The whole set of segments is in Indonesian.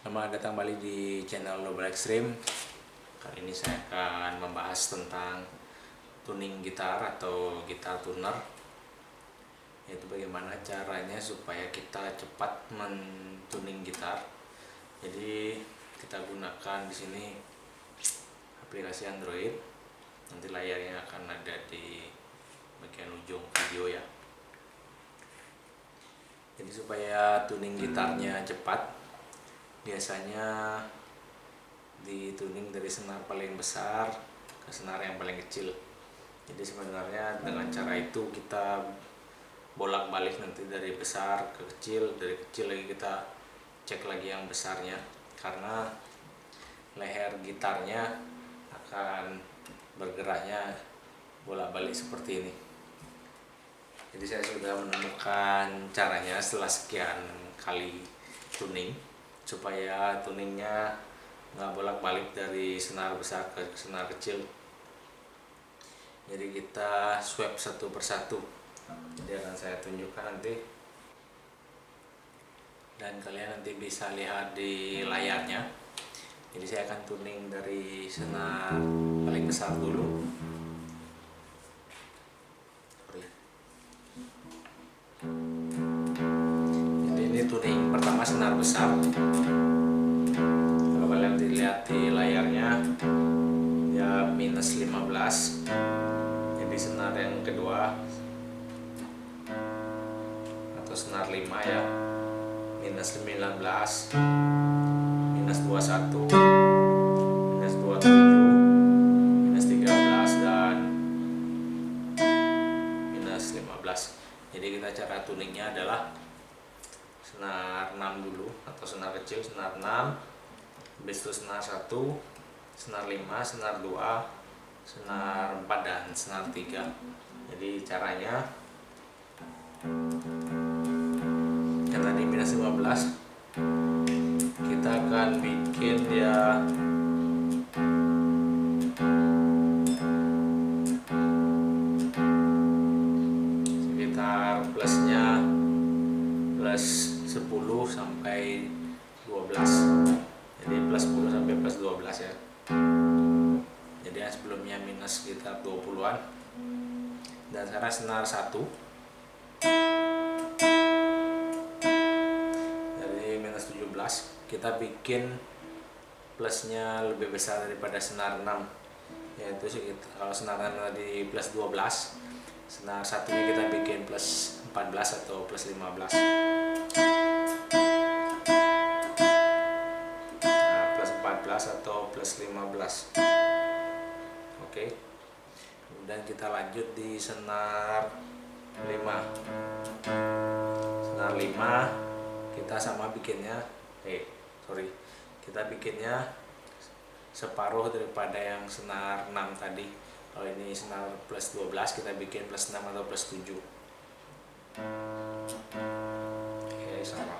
Selamat datang kembali di channel Double Extreme. Kali ini saya akan membahas tentang tuning gitar atau gitar tuner, yaitu bagaimana caranya supaya kita cepat mentuning gitar. Jadi kita gunakan di sini aplikasi Android. Nanti layarnya akan ada di bagian ujung video ya. Jadi supaya tuning gitarnya cepat, biasanya dituning dari senar paling besar ke senar yang paling kecil. Jadi sebenarnya dengan cara itu kita bolak-balik nanti dari besar ke kecil, dari kecil lagi kita cek lagi yang besarnya, karena leher gitarnya akan bergeraknya bolak-balik seperti ini. Jadi saya sudah menemukan caranya setelah sekian kali tuning, supaya tuningnya nggak bolak-balik dari senar besar ke senar kecil. Jadi kita swap satu persatu. Jadi akan saya tunjukkan nanti, dan kalian nanti bisa lihat di layarnya. Jadi saya akan tuning dari senar paling besar dulu. Jadi ini tuning pertama senar besar. Kalau kalian dilihat di layarnya ya minus 15. Jadi senar yang kedua atau senar 5 ya, minus 19, minus 21, minus 27, minus 13, dan minus 15. Jadi kita cara tuningnya adalah senar 6 dulu, atau senar kecil, senar 6, habis itu senar 1, senar 5, senar 2, senar 4, dan senar 3. Jadi caranya, yang tadi minus 15, kita akan bikin dia sekitar plusnya plus 10 sampai 12. Jadi plus 10 sampai plus 12 ya. Jadi yang sebelumnya minus sekitar 20-an. Dan sekarang senar 1 dari minus 17, kita bikin plusnya lebih besar daripada senar 6, yaitu kalau senar 6 tadi plus 12, senar satunya kita bikin plus 14 atau plus 15. Nah, plus 14 atau plus 15. Oke. Kemudian kita lanjut di senar 5. Senar 5 kita sama bikinnya kita bikinnya separuh daripada yang senar 6 tadi. Kalau ini senar plus 12, kita bikin plus 6 atau plus 7. Oke, sama.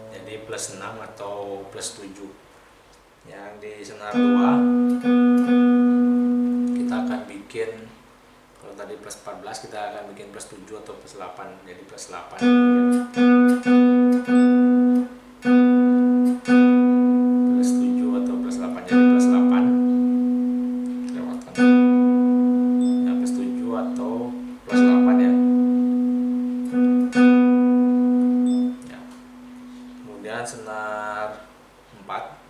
Jadi plus 6 atau plus 7. Yang di senar 2 kita akan bikin, kalau tadi plus 14 kita akan bikin plus 7 atau plus 8. Jadi plus 8. Plus 7 atau plus 8, jadi plus 8. Lewatkan. Ya, plus 7 atau plus 8 ya. Ya. Kemudian senar 4.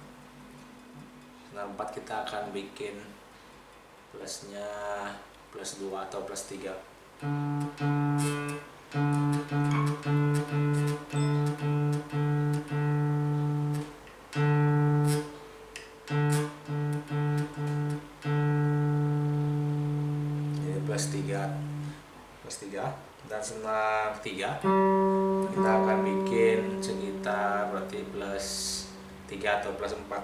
Senar 4 kita akan bikin plusnya plus 2 atau plus 3. Jadi plus 3. Dan senar 3 kita akan bikin sekitar berarti plus 3 atau plus 4.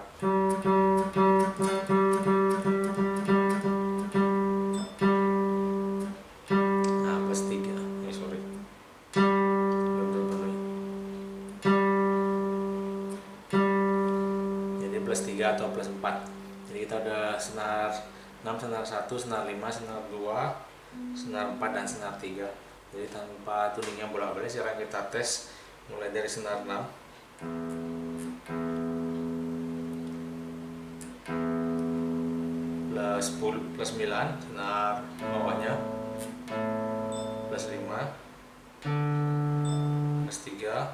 Nah, plus 3. Sorry. plus 3 atau plus 4. Jadi kita udah senar 6, senar 1, senar 5, senar 2, senar 4 dan senar 3. Jadi tanpa tuning yang bolak-balik sekarang kita tes mulai dari senar 6 plus 10 plus 9 senar bawahnya, plus 5 plus 3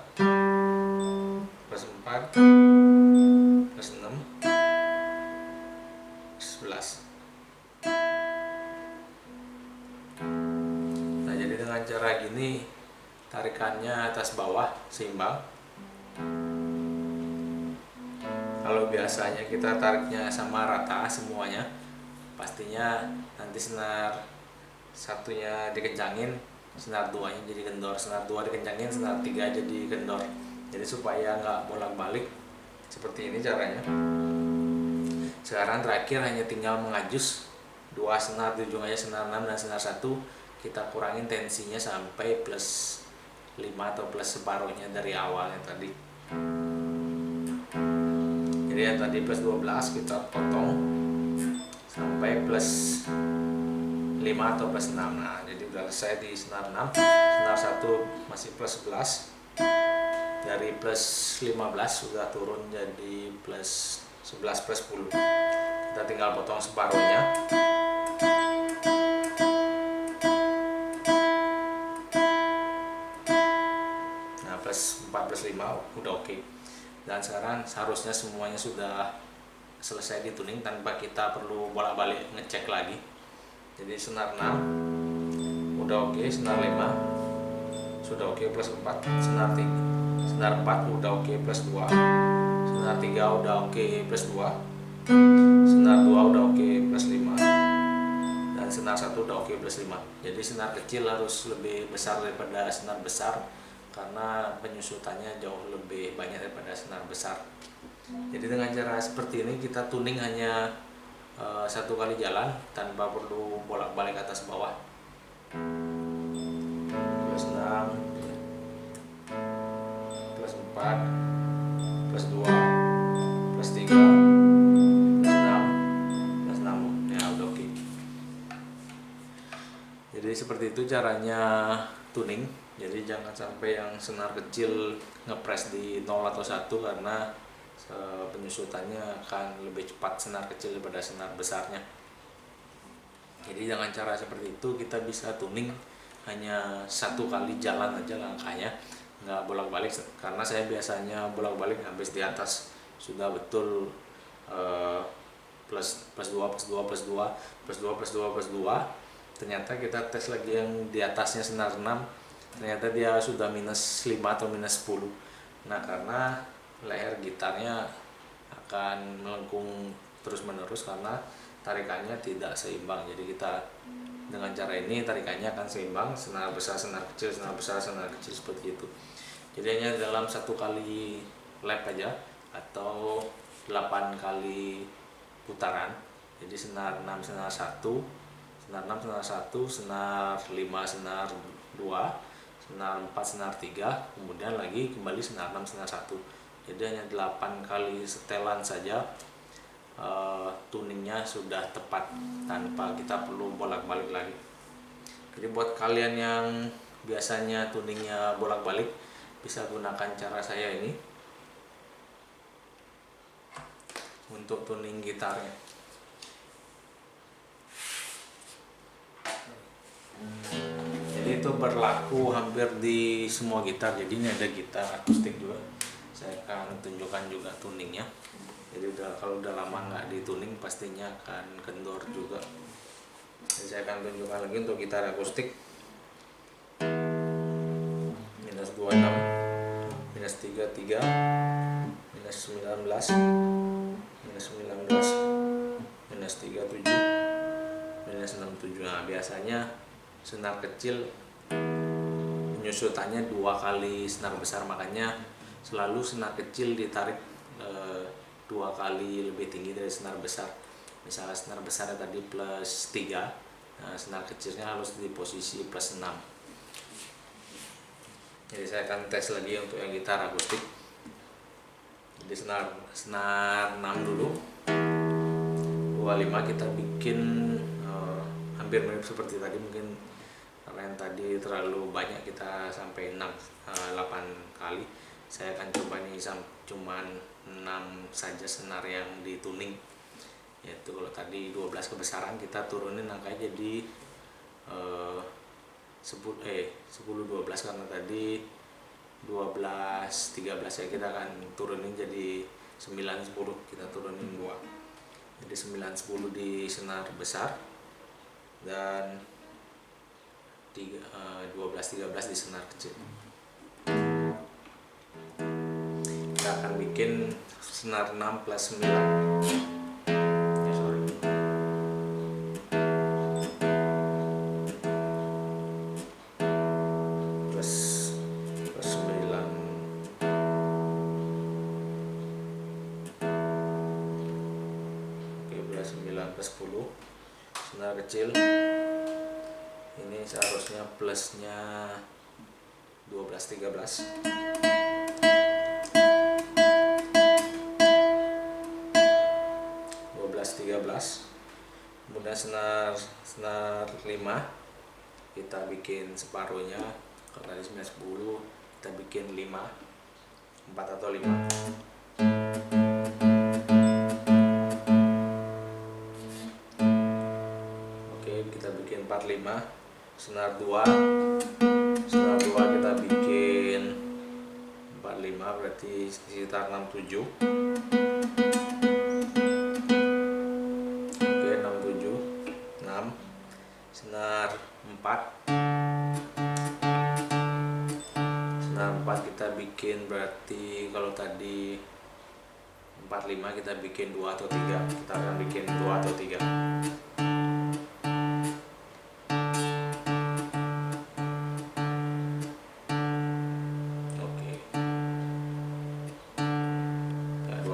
plus 4 plus 6 11. Nah, jadi dengan cara gini tarikannya atas bawah seimbang. Kalau biasanya kita tariknya sama rata semuanya, pastinya nanti senar satunya dikencangin, senar 2 nya jadi kendor, senar 2 dikencangin, senar 3 jadi kendor. Jadi supaya nggak bolak-balik, seperti ini caranya. Sekarang terakhir hanya tinggal mengajus 2 senar di ujung aja, senar 6 dan senar 1. Kita kurangin tensinya sampai plus 5 atau plus separuhnya dari awalnya tadi. Jadi yang tadi plus 12 kita potong sampai plus 5 atau plus 6. Nah, jadi udah selesai di senar 6. Senar 1 masih plus 11. Dari plus 15 sudah turun jadi plus 11 plus 10. Kita tinggal potong separuhnya. Nah, plus 4 plus 5 udah oke. Dan sekarang seharusnya semuanya sudah selesai dituning tanpa kita perlu bolak-balik ngecek lagi. Jadi senar 6 udah oke, senar 5 sudah oke plus 4, senar 4 udah oke plus 2, senar 3 udah oke plus 2, senar 2 udah oke plus 5, dan senar 1 udah oke plus 5. Jadi senar kecil harus lebih besar daripada senar besar karena penyusutannya jauh lebih banyak daripada senar besar. Jadi dengan cara seperti ini kita tuning hanya 1 kali jalan tanpa perlu bolak-balik atas bawah. Plus 6 plus 4 plus 2 plus 3 plus 6 plus 6. Ya udah oke. Jadi seperti itu caranya tuning. Jadi jangan sampai yang senar kecil ngepres di 0 atau 1 karena penyusutannya akan lebih cepat senar kecil daripada senar besarnya. Jadi dengan cara seperti itu kita bisa tuning hanya 1 kali jalan aja langkahnya, nggak bolak-balik. Karena saya biasanya bolak-balik habis di atas sudah betul plus 2 plus 2 plus 2 plus 2 plus 2 plus 2. Ternyata kita tes lagi yang di atasnya senar 6, ternyata dia sudah minus 5 atau minus 10. Nah, karena leher gitarnya akan melengkung terus-menerus karena tarikannya tidak seimbang. Jadi kita dengan cara ini tarikannya akan seimbang, senar besar, senar kecil, senar besar, senar kecil, seperti itu. Jadi hanya dalam 1 kali lap aja atau 8 kali putaran. Jadi senar 6 senar 1, senar 6 senar 1, senar 5 senar 2, senar 4 senar 3, kemudian lagi kembali senar 6 senar 1. Jadi hanya 8 kali setelan saja tuningnya sudah tepat tanpa kita perlu bolak-balik lagi. Jadi buat kalian yang biasanya tuningnya bolak-balik, bisa gunakan cara saya ini untuk tuning gitarnya. Jadi itu berlaku hampir di semua gitar. Jadi ini ada gitar akustik juga, saya akan tunjukkan juga tuningnya. Jadi kalau udah lama nggak dituning pastinya akan kendor juga. Jadi saya akan tunjukkan lagi untuk gitar akustik. Minus 26, minus 33, minus 19, minus 19, minus 37, minus 67. Nah, biasanya senar kecil penyusutannya 2 kali senar besar, makanya selalu senar kecil ditarik 2 kali lebih tinggi dari senar besar. Misalnya senar besar tadi plus 3, nah senar kecilnya harus di posisi plus 6. Jadi saya akan tes lagi untuk yang gitar akustik. Jadi Jadi senar 6 dulu, 25 kita bikin hampir mirip seperti tadi, mungkin karena yang tadi terlalu banyak kita sampai 8 kali. Saya akan coba nih cuman 6 saja senar yang dituning, yaitu kalau tadi 12 kebesaran kita turunin angkanya jadi 10-12, karena tadi 12-13 ya, kita akan turunin jadi 9-10, kita turunin 2, jadi 9-10 di senar besar dan 12-13 di senar kecil. Kita akan bikin senar 6 plus 9 ya, sorry. Plus 9. Oke, plus 9 plus 10 senar kecil. Ini seharusnya plusnya 12-13. Kemudian senar 5 kita bikin separuhnya. Kalau tadi 9-10 kita bikin 5, 4 atau 5. Oke, kita bikin 4-5. Senar 2 kita bikin 45, berarti sekitar 67. Oke, 67, 6. Senar 4 kita bikin, berarti kalau tadi 45 kita bikin 2 atau 3, kita akan bikin 2 atau 3.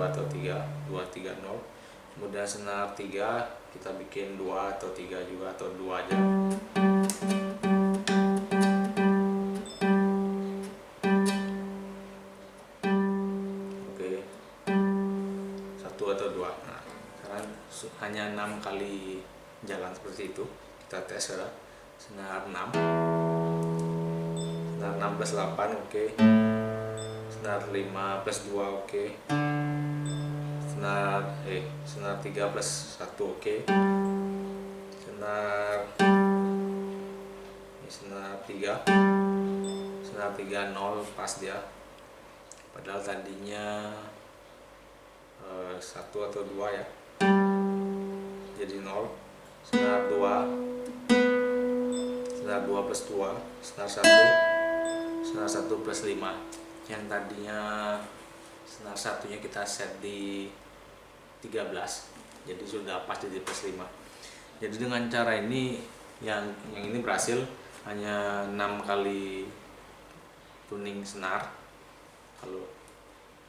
Atau 3, 2, 3, 0. Kemudian senar 3 kita bikin 2 atau 3 juga, atau 2 aja. Oke, 1 atau 2. Nah, sekarang hanya 6 kali jalan seperti itu, kita tes ya. Senar 6 plus 8, oke. Senar 5 plus 2, oke. Senar 3 plus 1, oke. Senar 3 0, pas dia, padahal tadinya 1 atau 2 ya, jadi 0. Senar 2 plus 2, senar 1 plus 5. Yang tadinya senar satunya kita set di 13, jadi sudah pas jadi plus 5. Jadi dengan cara ini yang ini berhasil, hanya 6 kali tuning senar. Kalau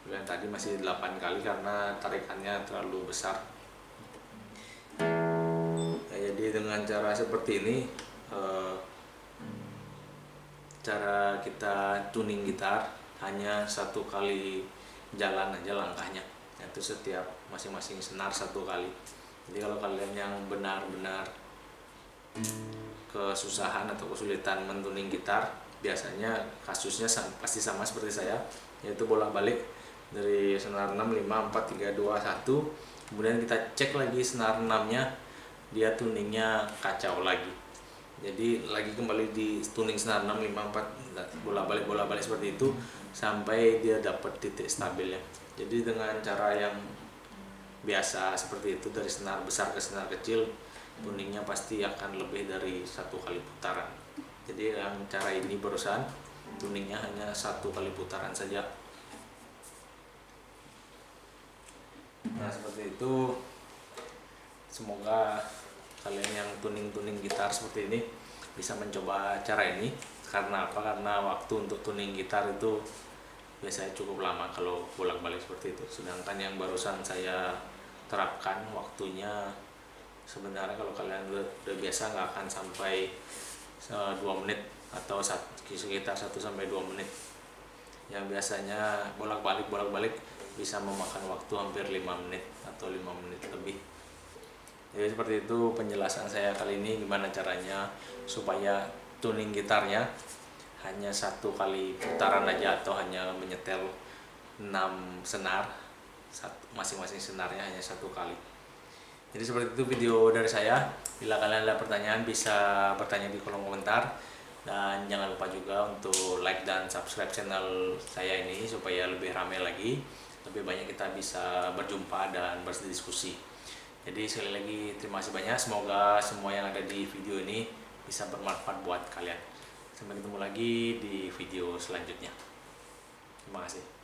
yang tadi masih 8 kali karena tarikannya terlalu besar. Nah, jadi dengan cara seperti ini cara kita tuning gitar hanya 1 kali jalan aja langkahnya, itu setiap masing-masing senar 1 kali. Jadi kalau kalian yang benar-benar kesusahan atau kesulitan mentuning gitar, biasanya kasusnya pasti sama seperti saya, yaitu bolak-balik dari senar 6, 5, 4, 3, 2, 1. Kemudian kita cek lagi senar 6 nya, dia tuningnya kacau lagi, jadi lagi kembali di tuning senar 6, 5, 4, bolak-balik seperti itu sampai dia dapat titik stabilnya. Jadi dengan cara yang biasa seperti itu, dari senar besar ke senar kecil, tuningnya pasti akan lebih dari 1 kali putaran. Jadi yang cara ini barusan tuningnya hanya 1 kali putaran saja. Nah, seperti itu. Semoga kalian yang tuning gitar seperti ini bisa mencoba cara ini. Karena apa? Karena waktu untuk tuning gitar itu biasanya cukup lama kalau bolak-balik seperti itu. Sedangkan yang barusan saya terapkan waktunya sebenarnya kalau kalian udah biasa nggak akan sampai 2 menit atau sekitar 1-2 menit. Yang biasanya bolak-balik bisa memakan waktu hampir 5 menit atau 5 menit lebih. Jadi seperti itu penjelasan saya kali ini, gimana caranya supaya tuning gitarnya hanya satu kali putaran aja atau hanya menyetel 6 senar, masing-masing senarnya hanya satu kali. Jadi seperti itu video dari saya. Bila kalian ada pertanyaan bisa bertanya di kolom komentar, dan jangan lupa juga untuk like dan subscribe channel saya ini supaya lebih ramai lagi, lebih banyak kita bisa berjumpa dan berdiskusi. Jadi sekali lagi terima kasih banyak, semoga semua yang ada di video ini bisa bermanfaat buat kalian. Sampai ketemu lagi di video selanjutnya. Terima kasih.